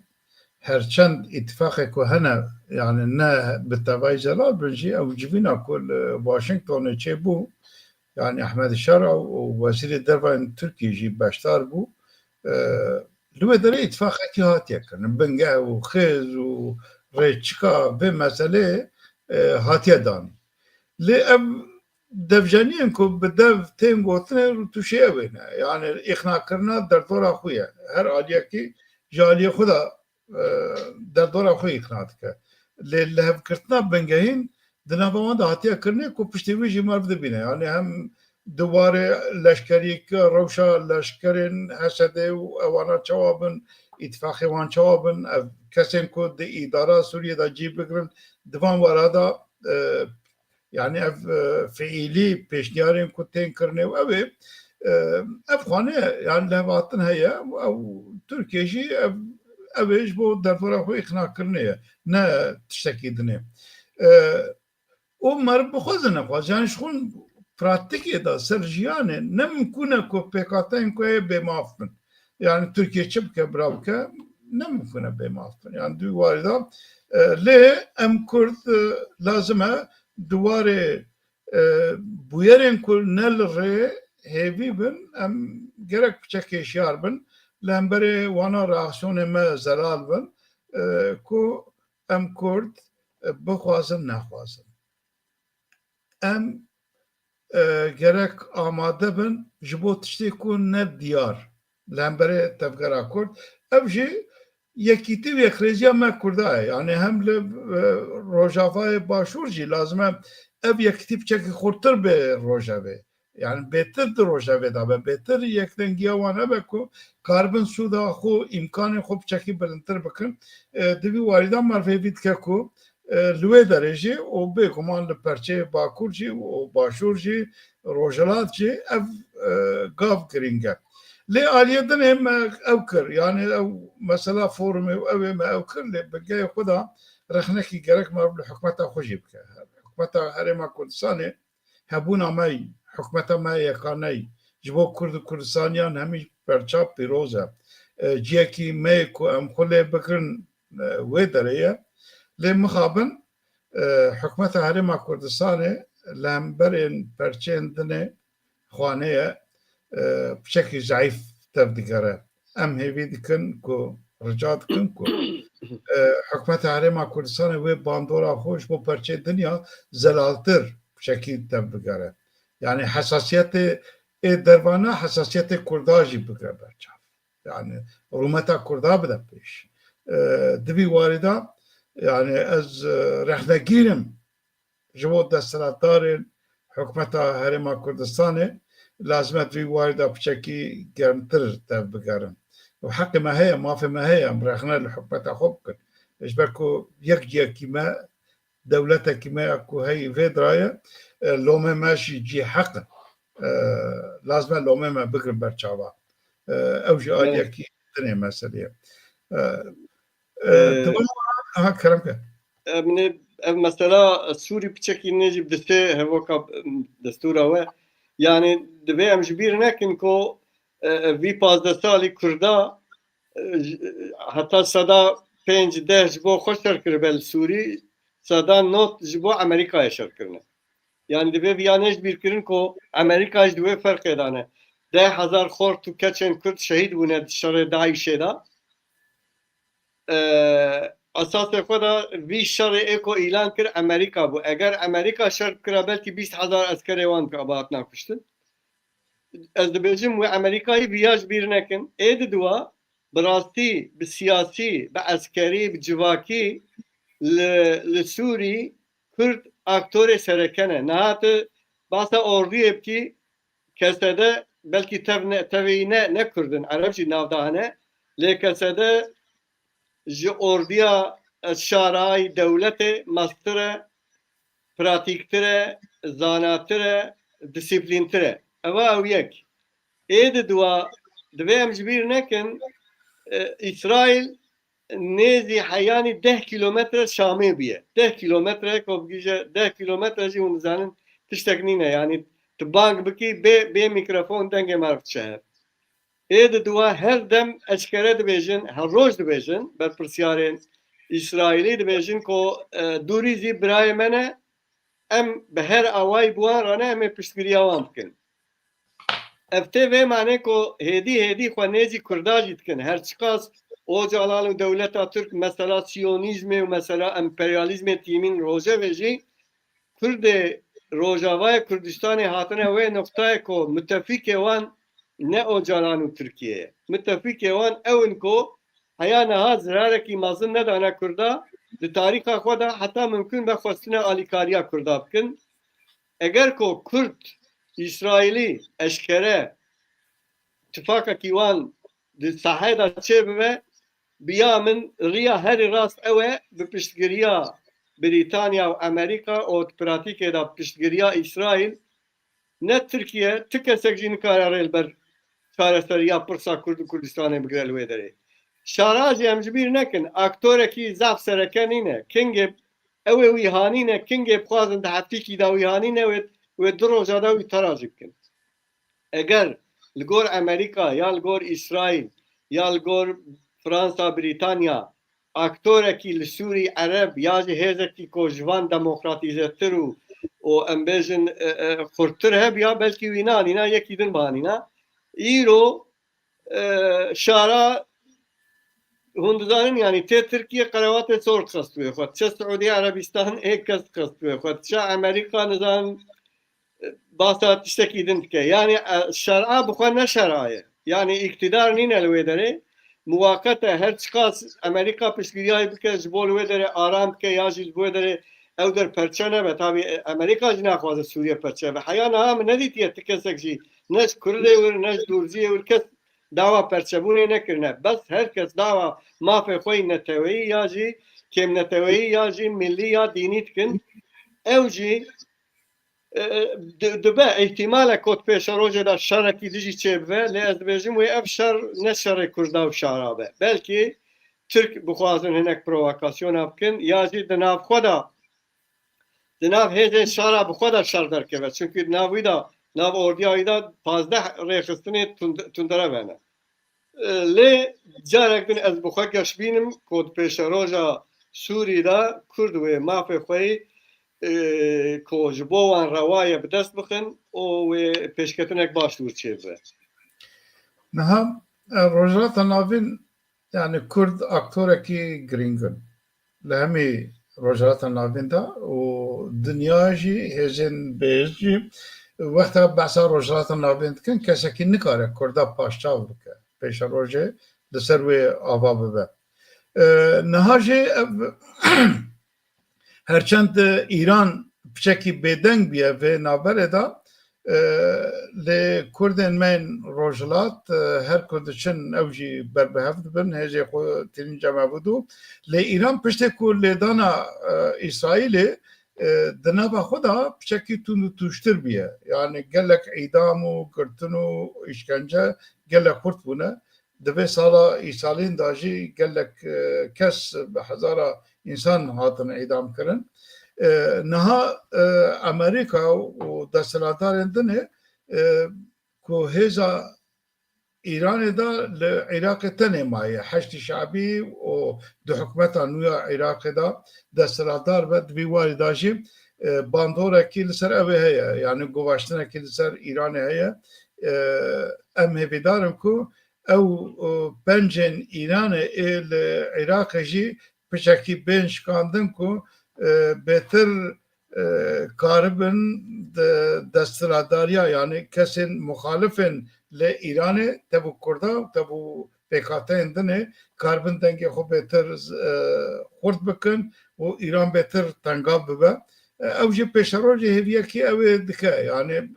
هرچند اتفاقك وهنا يعني نه بالتبعي جلال بنجي او جبنا كل واشنطن تشيبو يعني احمد الشرع ووزير الدفاع التركي جي باشتار بو لو دري اتفاقك هاتيك بنجا وخيز وريتشكا بمسألة هاتيا داني لأب دفجانين كو بدف تين قوتنا وتشيوينا يعني إخنا كرنا در دور أخويا هر عالية كي جالية خدا در دور أخويا إخناتك اللي هف كرتنا بنجاهين دنا بوان دا هاتيا كرني كو پشتوي جي مرد بينا يعني هم دوباره لشكريك روشا لشكرين حسده وانا جوابن اتفاقي وان جوابن كسين كو دي إدارة سوريا دا جيب بگرن دوان ورادا yani ev fiili peşniyarên ku tên kirine û ev xane yani levhatin heye ew Tirkiye jî ev ê ji bo derdora xwe îxnakirine ye ne tiştekî dinê û merib bixwazin nexwaz yani ji xwe pratikê de ser jiyanê ne mimkûn e ku PKK'yên ku heye bêmav bin yani Tirkiye çi bike bira bike ne mimkûn e bêmav bin yani dû warî da lê em Kurd lazim e دواره بویرین کل نل ره هیوی بن ام گرک چکی شیار بن لامبره وانا راکسیون ما زلال بن کو ام کرد بخوازن نخوازن ام گرک آماده بن جبو تشتی کن نه دیار لامبره تفکر کرد افجی یکیتی و اخراجی ما کرده yani hem Rojava'ya başvurcu lazım ev yekitip çeki kurtar be Rojava yani beterdir Rojava da beter yektengiye wana be ku karbon suda xo imkanı xo çeki bilintir bakın dibi varidan marfevit ke ku lüve derece o be kuman le perçe bakurci o başvurcu Rojalatci ev gav gringe لي آليدن هم أوكر يعني أو مثلا فورم أو ما أوكر لي بقى خدا رخنكي جرك ما بحكمتها خجيبك حكمتها هرما كردستاني هبونا ماي حكمتها ما يقاني جبو كردستانيان همي برشاب بيروزا جيكي مايكو أم خلي بكرن ويدرية لي مخابن حكمتها هرما كردستاني لامبرين برشين دني خوانية بشكل ضعيف تبديكره ام هيفي دكن كو رجعت كن كو حكمتها هرما كردستان و باندورا خوش بو پرچه دنیا زلالتر بشكل تبديكره يعني حساسيت دربانا حساسيت كرداجي بكره برچاف يعني رومتا كردا بدا پیش دبي واردا يعني از رحلگيرم جبو دستلاتدار حكمتها هرما كردستان لازمت في واردة بشكل جرمتر تبقرن وحق ما هي ما في ما هي مرخنا الحكمة خبكن إيش بكو يكجي كما دولتها كما أكو هي في دراية لو ما ماشي جي حق لازم لو ما بقر برشاوا أو جاء يكي تاني مسألة ها كلامك من مثلا سوري بشكل نجيب دسته هوكا دستورة و yani divê em ji bîr nekin ku vî 15 salî Kurda heta seda 5-10 ji bo xwe serkiribe li Sûrî سادان نوت جبو أمريكا شركرنا يعني دبي بيانش بيركرن كو أمريكا جدوه فرق دانه 10,000 خورد تو كتشن كرد شهيد بونه شر داعش دا اساس خدا وی شر اکو اعلان کر امریکا بو اگر امریکا شر کرا بلکی 20,000 عسکری وان که آباد نکشتن از دبیجم و امریکایی بیاج بیر نکن اید دوا براستی بسیاسی بعسکری بجواکی لسوری کرد اکتور سرکنه نهات باسا اوردی بکی کسده بلکی تفینه نکردن عربی نافدانه لیکسده ji orduya şaray devlete mastere pratiktere zanatire disiplintere eva yek ed dua devem jbir nekin İsrail nezi hayani 10 kilometre Şam'e biye 10 kilometre kobgije 10 kilometre ji unzanin tişteknine yani tıbank biki be mikrofon denge marfçe ed dua her dem eşkere dibêjin her roj dibêjin ber pirsiyarên İsrailî dibêjin ko dûrî zî birayê me ne em bi her awayî buwan rane em ê piştgiriya wan bikin ev tê vê mane ko hêdî xwe nêzî Kurda jî dikin her çiqas o calal û dewleta Türk mesela Siyonîzmê û mesela emperyalîzmê tîmîn rojevê jî Kurdê Rojavayê Kurdistanê hatine wê noktayê ko müttefikê wan ne o canan Türkiye. Müttefik wan evin ko hayana hazrareki mazın ne dana Kurda li tariha xwe da heta mümkün be xwestina alîkariya Kurda bikin. Eger ko Kurd İsrailî eşkere tifakekî wan di sahê da çêbibe biya min riya herî rast ew e bi piştgiriya Britanya û Amerika û pratikê da piştgiriya İsrail ne Türkiye ti kesek jî nikare rêlber çareseriya pirsa Kurd û Kurdistanê bigire li wê derê. Şarajê em ji bîr nekin aktorekî zaf serekenîne kingê ew ê wî hanîne kingê bixwazin di heftîkî da wî hanîne wê du roja da wî tera jî bikin. Eger li gor Amerîka ya li gor İsraîl ya li gor Fransa Britanya aktorekî li Sûrî Ereb ya jî hêzekî ko ji van demokratîzetir û em bêjin xurttir heb ya belkî wî nanîna yekî din banîna îro şara hundizanin yani tê Tirkiye qerevatê sor xestuye xwe çe Suudî Erebistan êk kes xestuye xwe çe Amerîka nizanin basa tiştekî din dike yani şer'a bi xwe ne şeraye yani iktidar nîne li wê derê muwaqete her çiqas Amerîka piştgiriyayê bike ji bo li wê derê aram bike ya jî li wê derê ew der perçe nebe tabii Amerîka jî naxwaze Sûriye perçe ve heya niha min nedîtiye ti kesek jî ne ji Kurdê wir ne ji Dûrziyê wir kes dawa perçebûnê nekirine bes herkes dawa mafê xwe neteweyî ya jî kêmneteweyî ya jî millî ya dînî dikin ew jî dibe ihtimale kot pêşa rojê da şerekî dijî çêbive lê ez dibêjim wê ev şer ne şerê Kurda û şara be belkî Türk bixwazin hinek provokasyona bikin ya jî di nav xwe da di nav hêzên şara bi xwe da şer derkeve çünkü navî da nav ordiyayî da 15 rêxistinê tundere vene lê carek din ez bi xwe geşbînim ku di pêşa roja Sûrî da Kurd wê mafê xwe ku ji bo wan rewaye bi dest bixin û wê pêşketinek baş dûr çêbive. Niha rojhilata navîn yani Kurd aktorekî girîng in li hemî rojhilata navîn da û dinya jî hêzên bêj jî wexta behsa rojhilata navîn dikin kesekî nikare Kurda paşçav bike pêşa rojê li ser wê ava bibe. Niha jî ev herçend İran piçekî bêdeng biye vê navberê da lê Kurdên me rojhilat her ku diçin ew jî berbihev dibin hêzê xwe tînin cemebûdû lê İran piştê ku lêdana İsraîlê di nava xwe da piçekî tund û tûştir biye yani gelek îdam û girtin û îşkence gelek xurt bûne di vê sala îsalîn da jî gelek kes bi hezara însan hatin îdam kirin niha Amerika û desthilatdarên dinê ku hêza إيران دا لعراق تنه ماي حشد شعبي و دو حكومتا نويا عراق دا دسترادار بد بيواري داجي باندورا كي لسر أبي هيا يعني قواشتنا كي لسر إيران هيا أم هبدارم كو أو بنجن إيران العراق جي بشكي بنش كاندن كو بهتر كاربن دستراداريا يعني كسن مخالفن لإيران تبو كردا تبو بكاتين دنه كاربن دنگي خو بهتر خورد بكن و إيران بهتر تنقاب ببا او جي بيشروجي هذيا كي او دكا يعني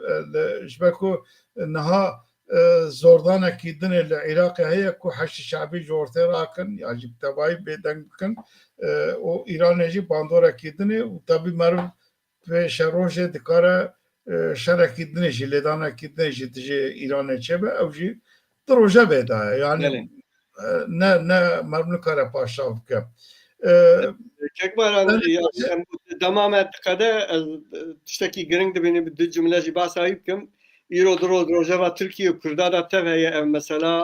شبكو انها زوردانا كي دن العراق هي كو حش شعبي جورتي راكن يعني جب تباي بيدنكن و ايران جي باندورا كي دن و تبي مرو بيشروجي دكارا شركي دن جي لدانا كي دن جي تجي ايران تشبه او جي دروجه بيدا يعني نه مرمو كارا باشاف كم كبران يعني تماما قدا تشتكي جرينج بين بدي جملة جبا سايبكم يرو درو دروجا تركيا وكردادا تبعي مثلا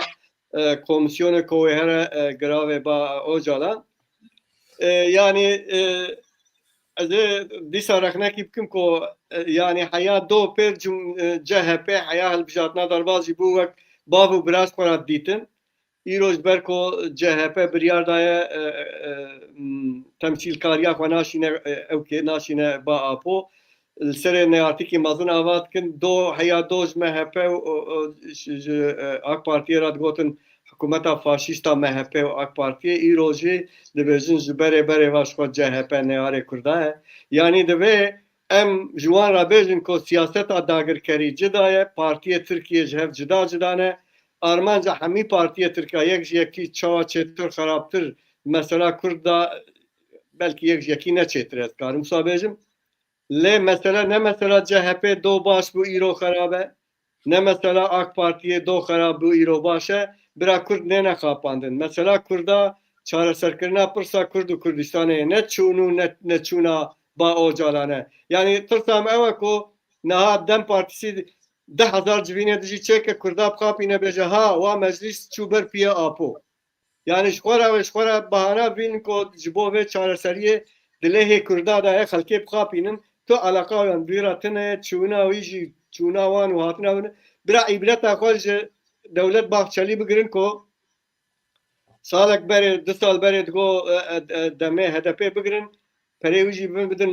كومسيون كوهرة جرافي با اوجالا يعني از دي سارخنا كيبكم كو يعني حياة دو بير جهة حياة البجاتنا دربازي بوك بابو براس قرات ديتن ایروز برکو CHP بریار دایه تمثیلکاریا خو ناشینه او که ناشینه با آپو سر نیاتیکی مازن آواد کن دو حیا دوز MHP و AK Parti راد گوتن حکومتا فاشیستا MHP و AK Parti ایروزی دبیزن زبره بره واش خو CHP نیاره کرده یعنی دبی ام جوان را بیزن کو سیاست داگر کری جدایه پارتی ترکیه جهف جدا جدانه Armanca hemi partiye Türkiye yeki çava çetir xaraptır. Mesela Kurdda belki yeki ne çetir etkarım sabecim. Le mesela ne mesela CHP do baş bu iro xarabe. Ne mesela AK Partiye do xarab bu iro başe. Bira Kurd ne kapandın. Mesela Kurdda çareserkirine pırsa Kurdu Kurdistan'e ne çunu ne çuna ba ocalane. Yani tırsam eve ko naha Dem Partisi 10,000 civine dici çeke Kurda bxapine beje ha wa meclis çuber piye apo. Yani şkora bahana bin ko jibo ve çareseriye dilehe Kurda da xalke bxapinin to alaka yan biratine çuna wiji çuna wan wa hatna bira ibrata xolje devlet bahçeli bigirin ko salak bere 2 sal bere go deme HDP bigirin perewiji bidin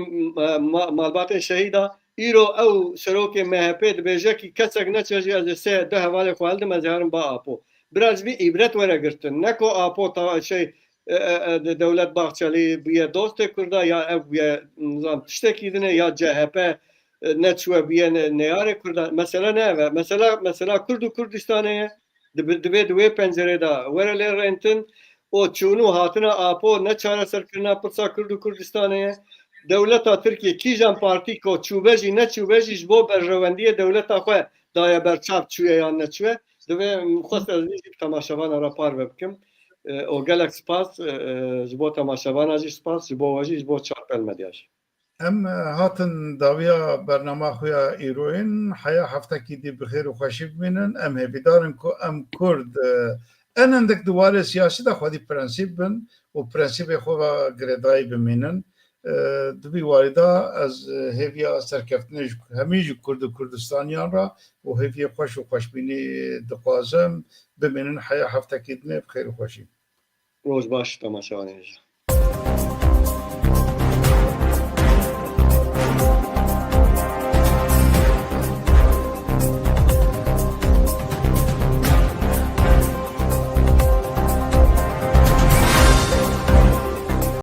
malbatên şehida ایرو او سروک MHP دبیجه کی کسک نچجی از سه ده حواله خوالد مزارم با آپو براز بی عبرت وره گرتن نکو آپو تا شی دولت باغچلی بیه دوست کرده یا او بیه نظام تشتکی دنه یا CHP نچوه بیه نیاره کرده مثلا نه مثلا کرد و کردستانه دوی پنجره دا وره لیر رنتن o çunu hatına apo ne çare serkirna pırsa Kurd u Kurdistan'e devleta Türkiye kijan parti ko çubeji ne çubeji jbo berjevendiye devleta xwe daya berçap çuye yan ne çuye deve xwest ez tamaşavan ara par vebkim o gelek spas jbo tamaşavan jî spas jbo wajî jbo çarpel medyaj ام هاتن داویا برنامه خویا ایروین حیا هفته کی دی بخیر و خوشی ببینن ام هبیدارن کو ام کرد انندک دواره سیاسی دا خودی پرنسیب بن و پرنسیب خو گردای بمینن دوی واردا از هویا سرکفتنش همیج کرد و کردستانیان را و هویا خوش و خوشبینی دخوازم بمینن حیا هفته کی دی بخیر و خوشی روز باش تماشاوان